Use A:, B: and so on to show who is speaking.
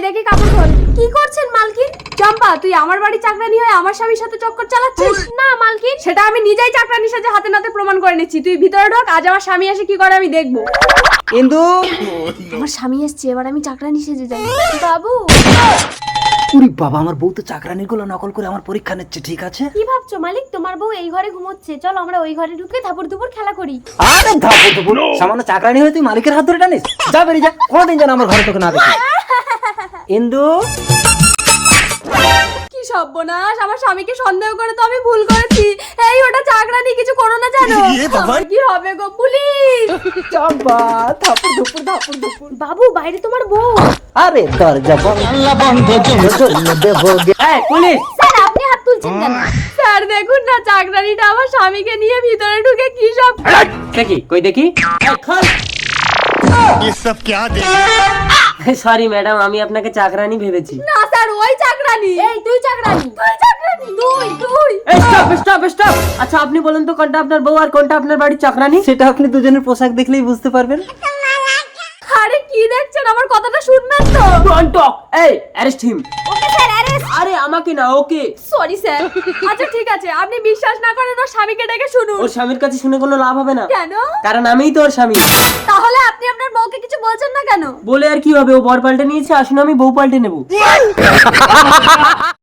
A: দেখি কাপড় খোল। কি করছেন মালকিন? চম্পা, তুই আমার বাড়ি চাকরানি হয়ে আমার স্বামীর সাথে চক্কর চালাচ্ছিস? না মালকিন, সেটা আমি নিজেই চাকরানির সাথে হাতে নাতে প্রমাণ করে নিচ্ছি। তুই ভিতরে ঢোক, আজ আমার স্বামী এসে কি করে আমি দেখবো।
B: ইন্দু,
A: আমার স্বামী এসছে, এবার আমি চাকরানি সেজে যাই। বাবু,
B: উরি বাবা, আমার বউ তো চাকরানির গুলো নকল করে আমার পরীক্ষা নিচ্ছে। ঠিক আছে,
A: কি ভাবছো মালিক? তোমার বউ এই ঘরে ঘুমোচ্ছে, চলো আমরা ওই ঘরে ঢুকে ধাপড় দুপুর খেলা করি।
B: আরে ধাপড় দুপুর, সামান্য চাকরানি হয়ে তুই মালিকের হাত ধরে টানিস? যা বেরিয়ে যা, কোনোদিন যেন আমার ঘরে তোকে না দেখি। ইন্দু,
A: কি সর্বনাশ, আমার স্বামীকে সন্দেহ করে তো আমি ভুল করেছি। এই ওটা চাকরানি, কিছু করো না জানো? আমার কি হবে গো, পুলিশ!
B: চম্পা, ধাপড় দুপুর ধাপড় দুপুর।
A: বাবু, বাইরে তোমার বউ।
B: আরে দরজা বন্ধ, দেবো। এই পুলিশ!
A: স্যার, আপনি হাত তুলছেন কেন? স্যার দেখুন না, চাকরানিটা আমার স্বামীকে নিয়ে ভিতরে ঢুকে কি সব।
C: দেখি কই দেখি।
D: ये सब क्या देख
C: সরি ম্যাডাম, আমি আপনাকে চাকরানি ভেবেছি।
A: না স্যার, ওই চাকরানি। এই তুই চাকরানি, তুই চাকরানি, তুই।
C: Stop stop stop. আচ্ছা আপনি বলুন তো, কোনটা আপনার বউ আর কোনটা আপনার বাড়ির চাকরানি?
B: সেটা আপনি দুজনের পোশাক দেখলেই বুঝতে পারবেন।
A: আরে কি দেখছেন, আমার কথাটা শুনবেন তো।
C: Don't talk. এই arrest him.
A: Okay sir, arrest.
C: আরে আমাকে না, ওকে।
A: Sorry sir. আচ্ছা ঠিক আছে, আপনি বিশ্বাস না করেন ওর স্বামীকে ডেকে শুনুন।
C: ওর স্বামীর কাছে শুনে কোনো লাভ হবে না।
A: কেন?
C: কারণ আমিই তো ওর স্বামী।
A: তাহলে আপনি আপনার বউকে কিছু বলছেন না কেন?
C: বলে আর কি হবে, ও বর পাল্টে নিয়েছে, আসুন আমি বউ পাল্টে নেবো।